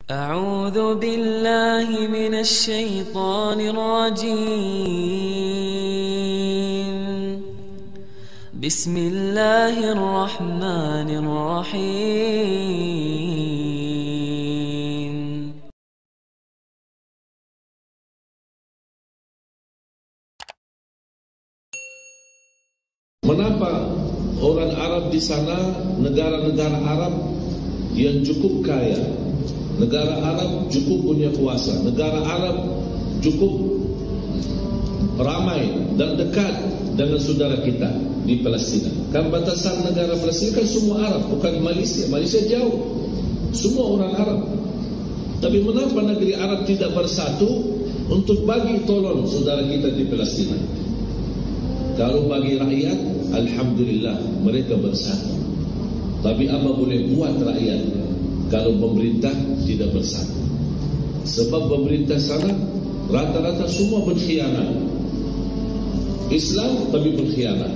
أعوذ بالله من الشيطان الرجيم. بسم الله الرحمن الرحيم. Mengapa orang Arab di sana, negara-negara Arab yang cukup kaya, negara Arab cukup punya kuasa, negara Arab cukup ramai dan dekat dengan saudara kita di Palestina. Kan batasan negara Palestina kan semua Arab, bukan Malaysia. Malaysia jauh, semua orang Arab. Tapi mengapa negeri Arab tidak bersatu untuk bagi tolong saudara kita di Palestina? Kalau bagi rakyat, alhamdulillah mereka bersatu. Tapi apa boleh buat rakyat kalau pemerintah tidak bersatu? Sebab pemerintah sana rata-rata semua berkhianat. Islam tapi berkhianat.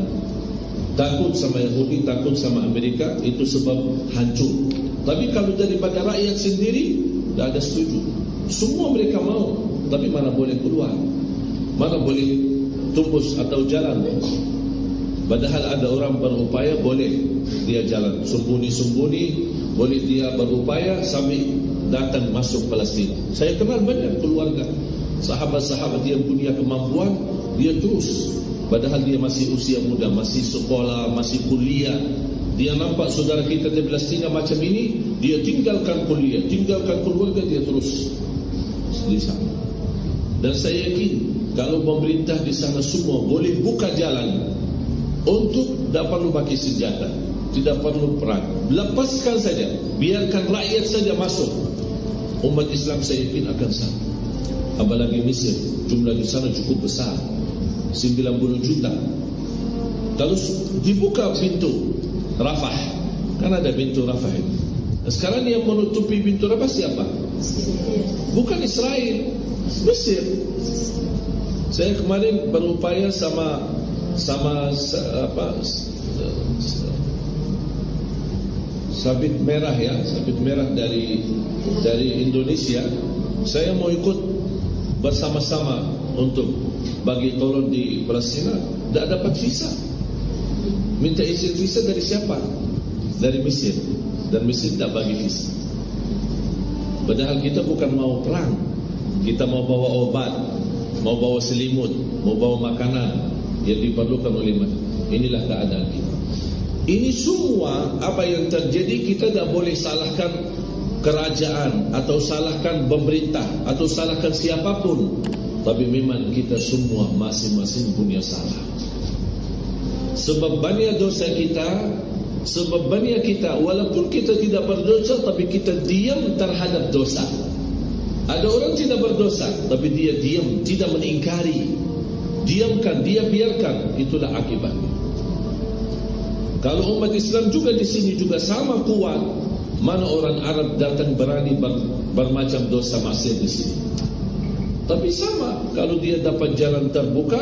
Takut sama Yahudi, takut sama Amerika, itu sebab hancur. Tapi kalau daripada rakyat sendiri, tak ada setuju. Semua mereka mau, tapi mana boleh keluar, mana boleh tembus atau jalan. Padahal ada orang berupaya, boleh dia jalan sembunyi-sembunyi, boleh dia berupaya sampai datang masuk Palestina. Saya kenal banyak keluarga, sahabat-sahabat yang punya kemampuan, dia terus. Padahal dia masih usia muda, masih sekolah, masih kuliah. Dia nampak saudara kita di Palestina macam ini, dia tinggalkan kuliah, tinggalkan keluarga, dia terus di sana. Dan saya yakin kalau pemerintah di sana semua boleh buka jalan untuk tak perlu pakai senjata, tidak perlu perang, lepaskan saja, biarkan rakyat saja masuk, umat Islam saya yakin akan satu. Apalagi Mesir, jumlah di sana cukup besar, 90 juta. Kalau dibuka pintu Rafah, kan ada pintu Rafah itu. Sekarang yang menutupi pintu Rafah siapa? Bukan Israel, Mesir. Saya kemarin berupaya sama sabit merah ya, sabit merah dari Indonesia. Saya mau ikut bersama-sama untuk bagi tolong di Palestina. Tak dapat visa. Minta izin visa dari siapa? Dari Mesir. Dan Mesir tak bagi visa. Padahal kita bukan mau perang, kita mau bawa obat, mau bawa selimut, mau bawa makanan yang diperlukan oleh manusia. Inilah keadaan kita. Ini semua apa yang terjadi, kita tak boleh salahkan kerajaan atau salahkan pemerintah atau salahkan siapapun. Tapi memang kita semua masing-masing punya salah. Sebab banyak dosa kita, sebab banyak kita, walaupun kita tidak berdosa, tapi kita diam terhadap dosa. Ada orang tidak berdosa, tapi dia diam, tidak mengingkari. Diamkan, dia biarkan, itulah akibatnya. Kalau umat Islam juga di sini juga sama kuat, mana orang Arab datang berani bermacam dosa maksiat di sini. Tapi sama, kalau dia dapat jalan terbuka,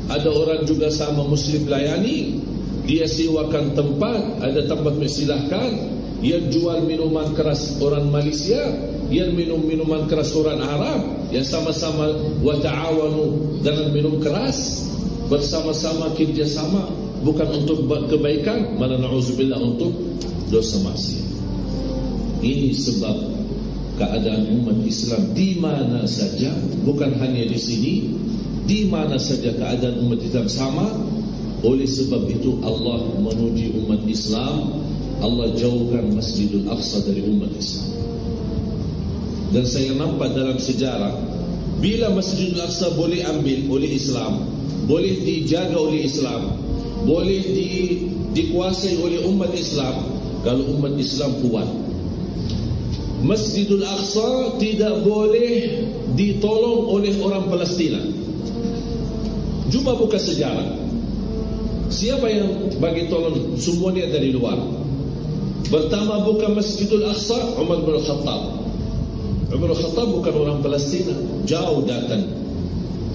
ada orang juga sama Muslim layani, dia sewakan tempat, ada tempat silahkan. Yang jual minuman keras orang Malaysia, yang minum minuman keras orang Arab, yang sama-sama wa ta'awanu dengan minum keras, bersama-sama kerjasama, bukan untuk kebaikan, malah na'udzubillah untuk dosa maksiat. Ini sebab keadaan umat Islam di mana saja, bukan hanya di sini, di mana saja keadaan umat Islam sama. Oleh sebab itu Allah menuji umat Islam, Allah jauhkan Masjidul Aqsa dari umat Islam. Dan saya nampak dalam sejarah, bila Masjidul Aqsa boleh ambil oleh Islam, boleh dijaga oleh Islam, boleh dikuasai oleh umat Islam, kalau umat Islam kuat. Masjidul Aqsa tidak boleh ditolong oleh orang Palestina. Jumpa buka sejarah, siapa yang bagi tolong? Semuanya dari luar. Pertama buka Masjidul Aqsa, Umar bin Khattab. Umar bin Khattab bukan orang Palestina, jauh datang.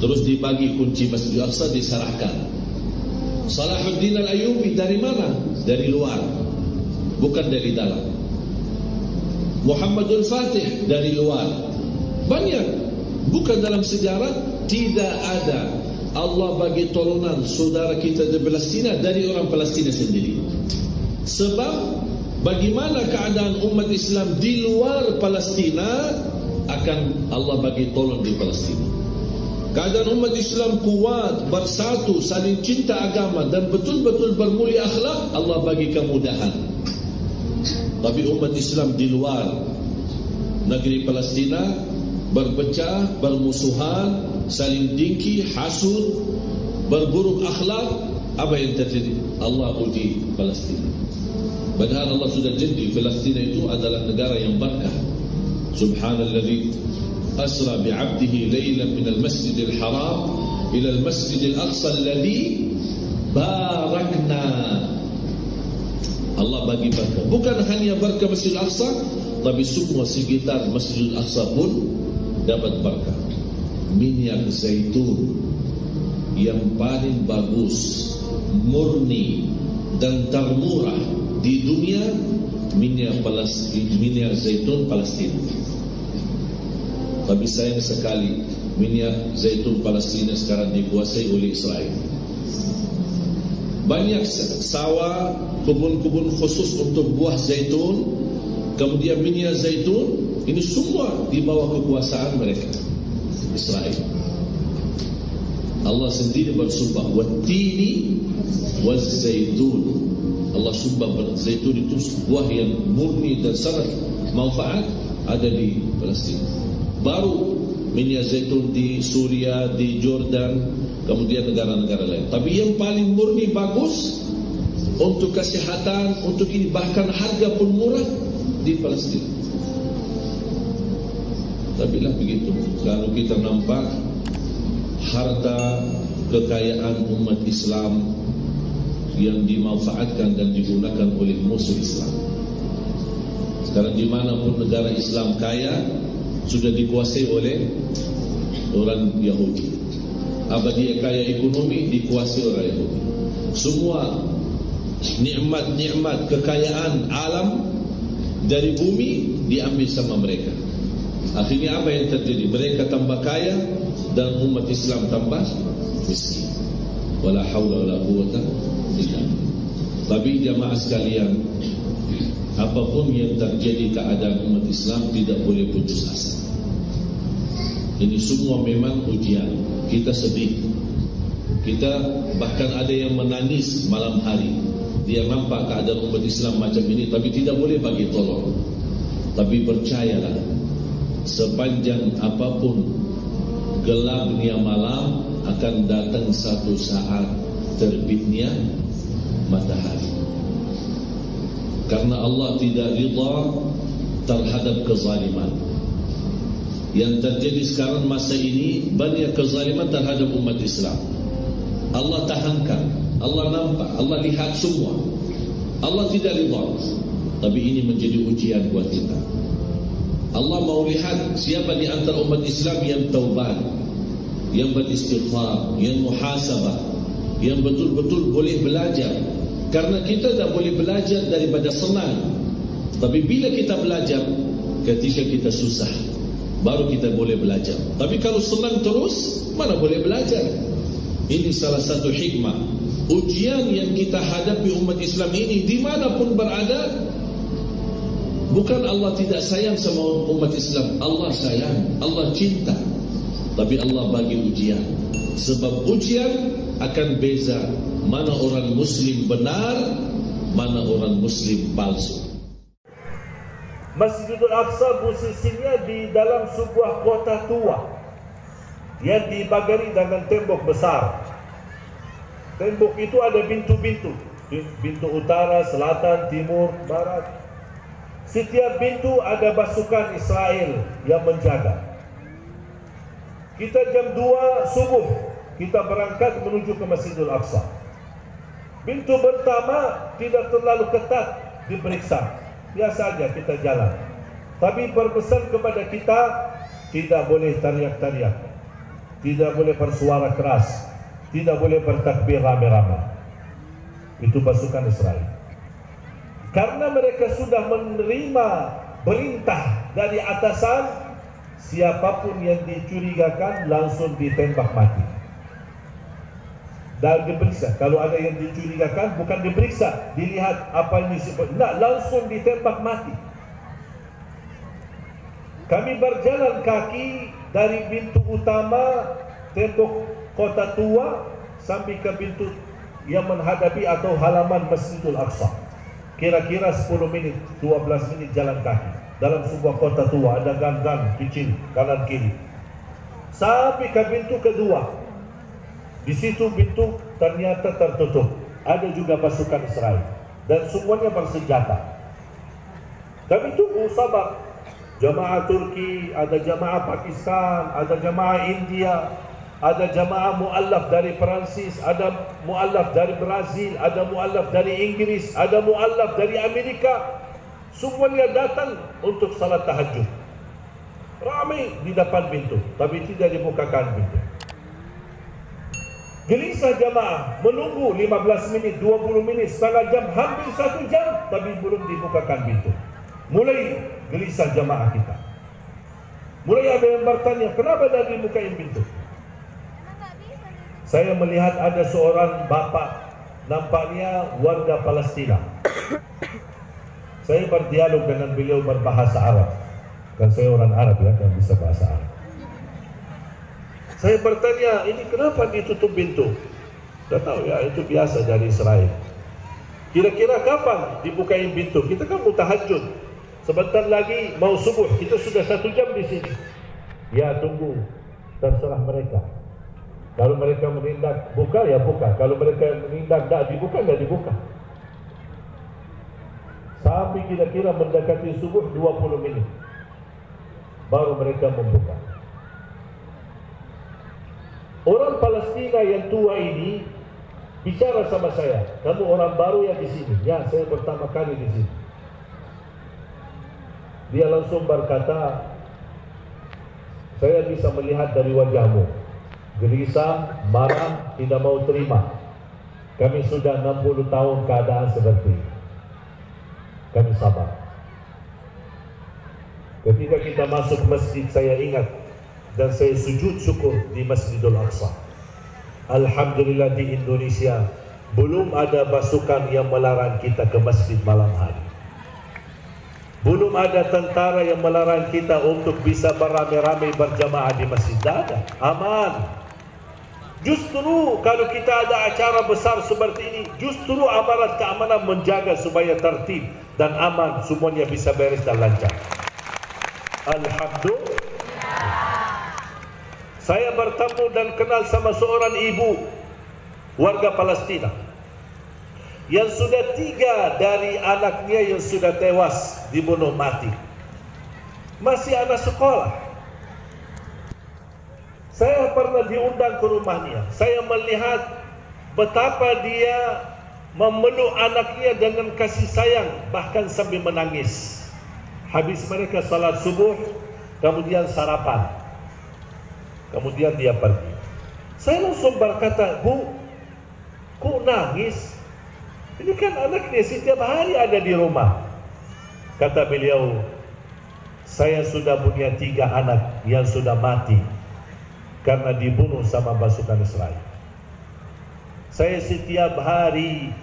Terus dibagi kunci Masjidul Aqsa, diserahkan. Salahuddin Al-Ayyubi dari mana? Dari luar, bukan dari dalam. Muhammadul Fatih dari luar. Banyak. Bukan dalam sejarah, tidak ada Allah bagi tolongan saudara kita di Palestina dari orang Palestina sendiri. Sebab bagaimana keadaan umat Islam di luar Palestina, akan Allah bagi tolong di Palestina. Keadaan umat Islam kuat, bersatu, saling cinta agama dan betul-betul bermulia akhlak, Allah bagi kemudahan. Tapi umat Islam di luar negeri Palestina berpecah, bermusuhan, saling dengki, hasud, berburuk akhlak. Apa yang terjadi? Allah uji Palestina. Padahal Allah sudah janji Palestina itu adalah negara yang berkah. Subhanalladzi asra bi'abdihi laylan minal masjidil haram ila al-masjidil aqsa alladhi barakna. Allah bagi berkah. Bukan hanya berkah Masjidil Aqsa, tapi semua sekitar Masjidil Aqsa pun dapat berkah. Minyak zaitun yang paling bagus, murni dan termurah di dunia, minyak zaitun Palestina. Tapi sayang sekali, minyak zaitun Palestina sekarang dikuasai oleh Israel. Banyak sawah, kebun-kebun khusus untuk buah zaitun, kemudian minyak zaitun, ini semua di bawah kekuasaan mereka, Israel. Allah sendiri bersumpah, wattini wazzaitun. Allah sumpah zaitun itu buah yang murni dan sangat manfaat, ada di Palestina. Baru minyak zaitun di Suria, di Jordan, kemudian negara-negara lain. Tapi yang paling murni bagus untuk kesehatan, untuk ini, bahkan harga pun murah di Palestina. Tapi lah begitu. Kalau kita nampak harta kekayaan umat Islam yang dimanfaatkan dan digunakan oleh musuh Islam. Sekarang dimanapun negara Islam kaya, sudah dikuasai oleh orang Yahudi. Apa dia kaya ekonomi, dikuasai orang Yahudi. Semua nikmat-nikmat kekayaan alam dari bumi diambil sama mereka. Akhirnya apa yang terjadi? Mereka tambah kaya dan umat Islam tambah miskin. Wala haula wala quwwata illa billah. Tapi jamaah sekalian, apapun yang terjadi keadaan umat Islam tidak boleh putus asa. Ini semua memang ujian. Kita sedih. Kita bahkan ada yang menangis malam hari. Dia nampak keadaan umat Islam macam ini, tapi tidak boleh bagi tolong. Tapi percayalah, sepanjang apapun gelapnya malam, akan datang satu saat terbitnya matahari. Karena Allah tidak ridha terhadap kezaliman. Yang terjadi sekarang masa ini, banyak kezaliman terhadap umat Islam. Allah tahankan, Allah nampak, Allah lihat semua. Allah tidak ridha. Tapi ini menjadi ujian buat kita. Allah mau lihat siapa di antara umat Islam yang taubat, yang beristighfar, yang muhasabah, yang betul-betul boleh belajar. Karena kita tak boleh belajar daripada senang. Tapi bila kita belajar, ketika kita susah, baru kita boleh belajar. Tapi kalau senang terus, mana boleh belajar? Ini salah satu hikmah. Ujian yang kita hadapi umat Islam ini, dimanapun berada, bukan Allah tidak sayang sama umat Islam. Allah sayang, Allah cinta. Tapi Allah bagi ujian. Sebab ujian akan beza mana orang Muslim benar, mana orang Muslim palsu. Masjidul Aqsa posisinya di dalam sebuah kota tua yang dibagari dengan tembok besar. Tembok itu ada pintu-pintu, pintu utara, selatan, timur, barat. Setiap pintu ada pasukan Israel yang menjaga. Kita jam 2 subuh kita berangkat menuju ke Masjidul Aqsa. Pintu pertama tidak terlalu ketat diperiksa, biasa saja kita jalan. Tapi berpesan kepada kita, tidak boleh teriak-teriak, tidak boleh bersuara keras, tidak boleh bertakbir rame-rame. Itu pasukan Israel. Karena mereka sudah menerima perintah dari atasan, siapapun yang dicurigakan langsung ditembak mati. Dan diperiksa. Kalau ada yang dicurigakan, bukan diperiksa, dilihat apa yang disebut, langsung ditembak mati. Kami berjalan kaki dari pintu utama tembok Kota Tua sampai ke pintu yang menghadapi atau halaman Masjidil Aqsa. Kira-kira 10 minit, 12 menit jalan kaki. Dalam sebuah kota tua ada gang-gang kecil kanan kiri. Sampai ke pintu kedua. Di situ pintu ternyata tertutup. Ada juga pasukan Israel dan semuanya bersenjata. Kami tunggu sabar. Jamaah Turki, ada jamaah Pakistan, ada jamaah India, ada jamaah mu'allaf dari Perancis, ada mu'allaf dari Brazil, ada mu'allaf dari Inggris, ada mu'allaf dari Amerika. Semuanya datang untuk salat tahajud. Ramai di depan pintu, tapi tidak dibukakan pintu. Gelisah jamaah, menunggu 15 menit, 20 menit, setengah jam, hampir 1 jam, tapi belum dibukakan pintu. Mulai gelisah jamaah kita. Mulai ada yang bertanya, kenapa dah dibukain pintu? Saya melihat ada seorang bapak, nampaknya warga Palestina. Saya berdialog dengan beliau berbahasa Arab. Kan saya orang Arab ya, kan bisa bahasa Arab. Saya bertanya, ini kenapa ditutup pintu? Tidak tahu ya, itu biasa dari Israel. Kira-kira kapan dibukain pintu? Kita kan mau tahajud. Sebentar lagi mau subuh, kita sudah 1 jam di sini. Ya tunggu, terserah mereka. Kalau mereka menindak buka ya buka. Kalau mereka menindak tak dibuka ya dibuka. Sampai kira-kira mendekati subuh 20 menit baru mereka membuka. Orang Palestina yang tua ini bicara sama saya, kamu orang baru ya di sini? Ya, saya pertama kali di sini. Dia langsung berkata, saya bisa melihat dari wajahmu, gelisah, marah, tidak mau terima. Kami sudah 60 tahun keadaan seperti ini. Kami sabar. Ketika kita masuk masjid, saya ingat dan saya sujud syukur di Masjidil Aqsa. Alhamdulillah di Indonesia belum ada pasukan yang melarang kita ke masjid malam hari. Belum ada tentara yang melarang kita untuk bisa beramai-ramai berjamaah di masjid. Tidak ada. Aman. Justru kalau kita ada acara besar seperti ini, justru aparat keamanan menjaga supaya tertib dan aman, semuanya bisa beres dan lancar. Alhamdulillah. Saya bertemu dan kenal sama seorang ibu warga Palestina yang sudah 3 dari anaknya yang sudah tewas dibunuh mati. Masih anak sekolah. Saya pernah diundang ke rumahnya. Saya melihat betapa dia memeluk anaknya dengan kasih sayang, bahkan sambil menangis. Habis mereka salat subuh, kemudian sarapan, kemudian dia pergi. Saya langsung berkata, Bu, kok nangis? Ini kan anaknya setiap hari ada di rumah. Kata beliau, saya sudah punya 3 anak yang sudah mati karena dibunuh sama pasukan Israel. Saya setiap hari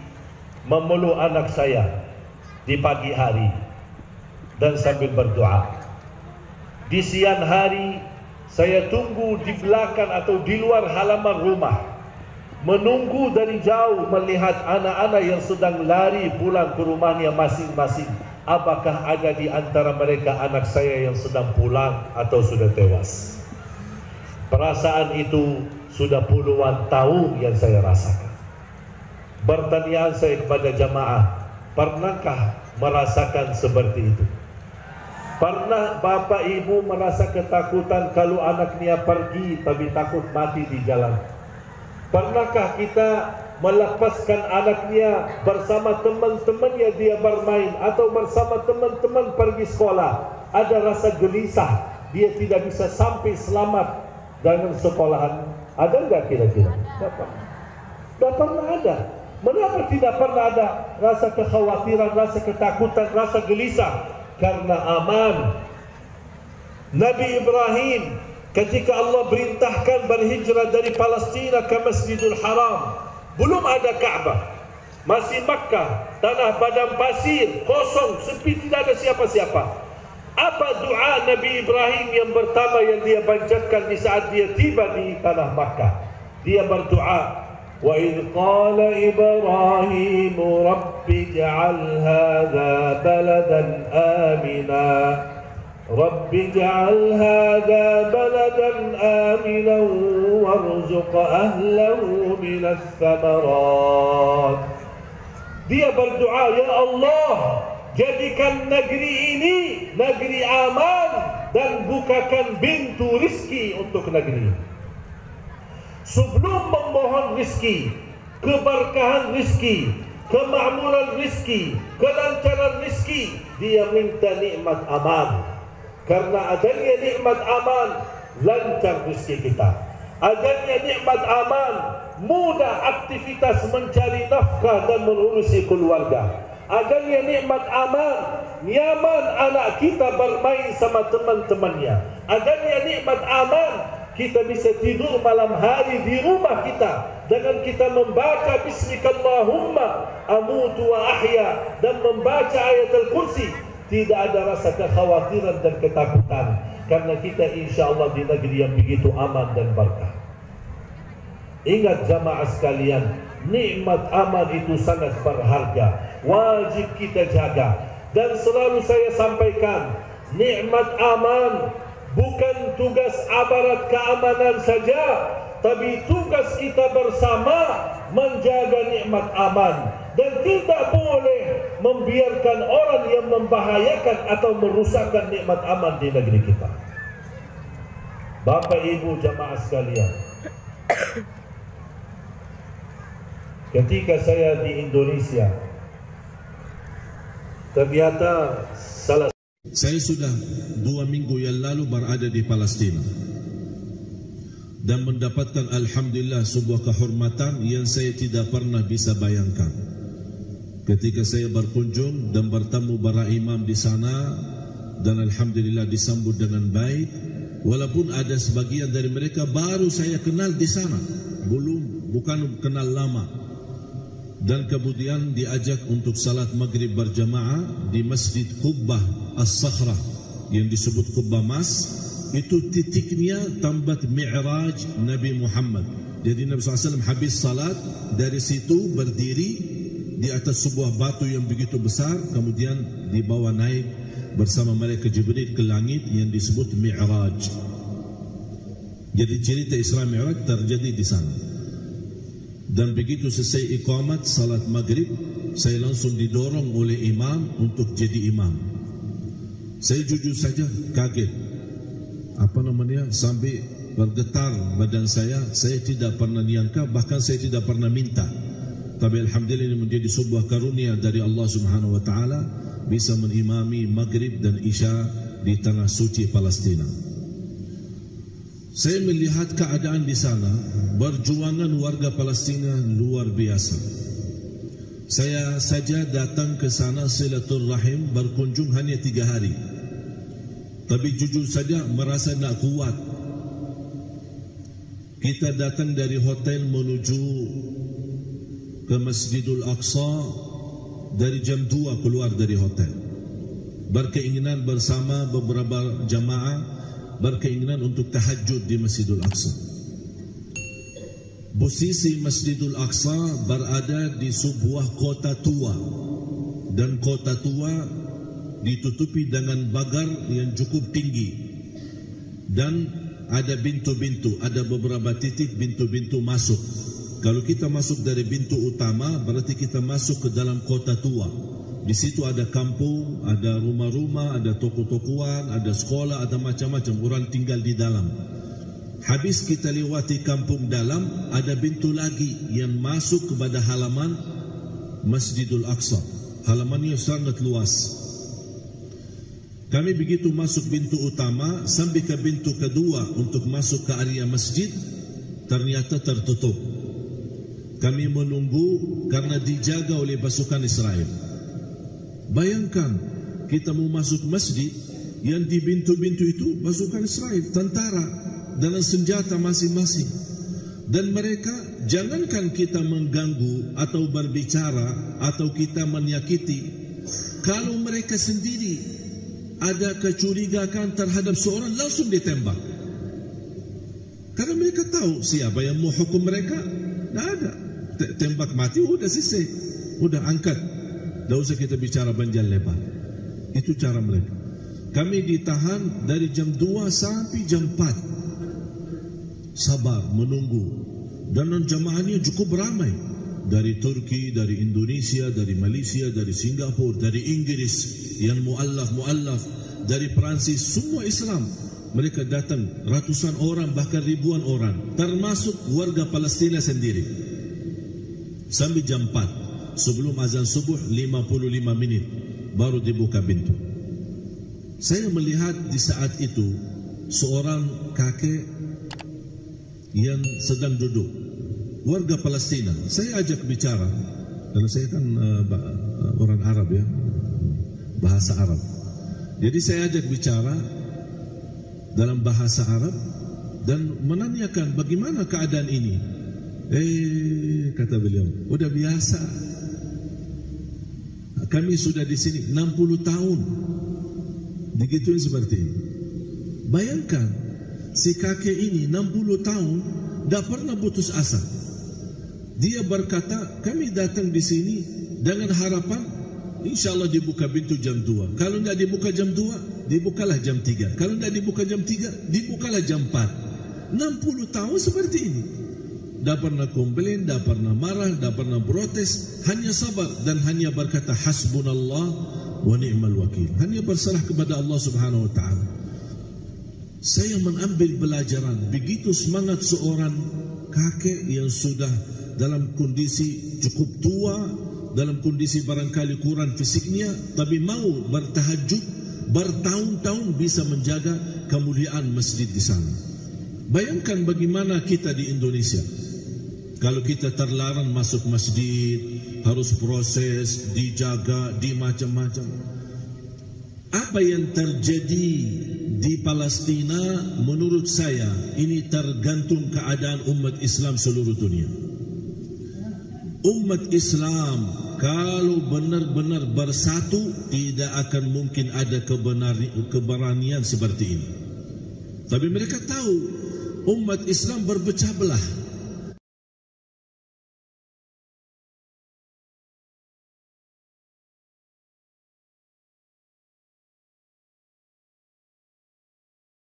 memeluk anak saya di pagi hari dan sambil berdoa. Di siang hari saya tunggu di belakang atau di luar halaman rumah, menunggu dari jauh melihat anak-anak yang sedang lari pulang ke rumahnya masing-masing. Apakah ada di antara mereka anak saya yang sedang pulang atau sudah tewas? Perasaan itu sudah puluhan tahun yang saya rasakan. Pertanyaan saya kepada jamaah, pernahkah merasakan seperti itu? Pernah bapak ibu merasa ketakutan kalau anaknya pergi tapi takut mati di jalan? Pernahkah kita melepaskan anaknya bersama teman-temannya dia bermain atau bersama teman-teman pergi sekolah? Ada rasa gelisah, dia tidak bisa sampai selamat dengan sekolahan. Ada enggak kira-kira? Tidak pernah ada. Mengapa tidak pernah ada rasa kekhawatiran, rasa ketakutan, rasa gelisah karena aman. Nabi Ibrahim ketika Allah perintahkan berhijrah dari Palestina ke Masjidil Haram, belum ada Ka'bah, masih Makkah, tanah padang pasir, kosong, sepi, tidak ada siapa-siapa. Apa doa Nabi Ibrahim yang pertama yang dia panjatkan di saat dia tiba di tanah Makkah? Dia berdoa, wa idh qala Ibrahim rabbi ij'al hadha baladan amina, rabbi ij'al hadha baladan amina warzuq ahlahu minas thamarat. Dia berdoa, ya Allah, jadikan negeri ini negeri aman dan bukakan pintu rizki untuk negeri. Sebelum memohon rizki, keberkahan rizki, kemakmuran rizki, kelancaran rizki, dia minta nikmat aman. Karena adanya nikmat aman, lancar rizki kita. Adanya nikmat aman, mudah aktivitas mencari nafkah dan mengurusi keluarga. Adanya nikmat aman, nyaman anak kita bermain sama teman-temannya. Adanya nikmat aman, kita bisa tidur malam hari di rumah kita dengan kita membaca Bismikallahumma amutu wa ahya dan membaca ayat Al-Kursi. Tidak ada rasa kekhawatiran dan ketakutan, karena kita insya Allah di negeri yang begitu aman dan berkah. Ingat jamaah sekalian, nikmat aman itu sangat berharga, wajib kita jaga. Dan selalu saya sampaikan, nikmat aman bukan tugas aparat keamanan saja, tapi tugas kita bersama menjaga nikmat aman. Dan tidak boleh membiarkan orang yang membahayakan atau merusakkan nikmat aman di negeri kita. Bapak Ibu jamaah sekalian, ketika saya di Indonesia, ternyata saya sudah 2 minggu yang lalu berada di Palestina dan mendapatkan alhamdulillah sebuah kehormatan yang saya tidak pernah bisa bayangkan. Ketika saya berkunjung dan bertemu para imam di sana, dan alhamdulillah disambut dengan baik, walaupun ada sebagian dari mereka baru saya kenal di sana, bukan kenal lama. Dan kemudian diajak untuk salat maghrib berjamaah di Masjid Qubbah As-Sakhrah yang disebut Qubbah Mas. Itu titiknya tempat Mi'raj Nabi Muhammad. Jadi Nabi SAW habis salat, dari situ berdiri di atas sebuah batu yang begitu besar, kemudian dibawa naik bersama malaikat Jibril ke langit yang disebut Mi'raj. Jadi cerita Isra Mi'raj terjadi di sana. Dan begitu selesai iqamat salat maghrib, saya langsung didorong oleh imam untuk jadi imam. Saya jujur saja kaget, sampai bergetar badan saya tidak pernah nyangka, bahkan saya tidak pernah minta. Tapi alhamdulillah ini menjadi sebuah karunia dari Allah Subhanahu wa taala, bisa mengimami maghrib dan isya di tanah suci Palestina. Saya melihat keadaan di sana, perjuangan warga Palestina luar biasa. Saya saja datang ke sana silaturahim, berkunjung hanya 3 hari. Tapi jujur saja merasa tak kuat. Kita datang dari hotel menuju ke Masjidul Aqsa dari jam 2 keluar dari hotel. Berkeinginan bersama beberapa jamaah, berkeinginan untuk tahajud di Masjidul Aqsa. Posisi Masjidul Aqsa berada di sebuah kota tua, dan kota tua ditutupi dengan pagar yang cukup tinggi, dan ada pintu-pintu, ada beberapa titik pintu-pintu masuk. Kalau kita masuk dari pintu utama, berarti kita masuk ke dalam kota tua. Di situ ada kampung, ada rumah-rumah, ada toko-tokoan, ada sekolah, ada macam-macam orang tinggal di dalam. Habis kita lewati kampung dalam, ada pintu lagi yang masuk kepada halaman Masjidul Aqsa. Halamannya sangat luas. Kami begitu masuk pintu utama, sampai ke pintu kedua untuk masuk ke area masjid, ternyata tertutup. Kami menunggu karena dijaga oleh pasukan Israel. Bayangkan, kita mau masuk masjid, yang di pintu-pintu itu pasukan Israel, tentara dengan senjata masing-masing. Dan mereka, jangankan kita mengganggu atau berbicara atau kita menyakiti, kalau mereka sendiri ada kecurigaan terhadap seorang, langsung ditembak. Karena mereka tahu siapa yang mau hukum mereka. Tidak ada, tembak mati, udah selesai, udah angkat, tidak usah kita bicara panjang lebar. Itu cara mereka. Kami ditahan dari jam 2 sampai jam 4, sabar menunggu. Dan jamaahnya cukup ramai, dari Turki, dari Indonesia, dari Malaysia, dari Singapura, dari Inggris, yang mu'allaf, dari Perancis, semua Islam. Mereka datang ratusan orang, bahkan ribuan orang, termasuk warga Palestina sendiri. Sampai jam 4, sebelum azan subuh 55 menit baru dibuka pintu. Saya melihat di saat itu seorang kakek yang sedang duduk, warga Palestina. Saya ajak bicara, karena saya kan orang Arab ya, bahasa Arab. Jadi saya ajak bicara dalam bahasa Arab dan menanyakan bagaimana keadaan ini. Kata beliau, udah biasa. Kami sudah di sini 60 tahun. Digituin seperti ini. Bayangkan, si kakek ini 60 tahun tidak pernah putus asa. Dia berkata, kami datang di sini dengan harapan InsyaAllah dibuka pintu jam 2. Kalau tidak dibuka jam 2, dibukalah jam 3. Kalau tidak dibuka jam 3, dibukalah jam 4. 60 tahun seperti ini. Tidak pernah komplain, tidak pernah marah, tidak pernah protes. Hanya sabar dan hanya berkata hasbunallah wa ni'mal wakil. Hanya berserah kepada Allah subhanahu wa ta'ala. Saya mengambil pelajaran. Begitu semangat seorang kakek yang sudah dalam kondisi cukup tua, dalam kondisi barangkali kurang fisiknya, tapi mau bertahajud bertahun-tahun bisa menjaga kemuliaan masjid di sana. Bayangkan bagaimana kita di Indonesia. Kalau kita terlarang masuk masjid, harus proses, dijaga, di macam-macam. Apa yang terjadi di Palestina menurut saya ini tergantung keadaan umat Islam seluruh dunia. Umat Islam kalau benar-benar bersatu, tidak akan mungkin ada keberanian seperti ini. Tapi mereka tahu umat Islam berpecah belah.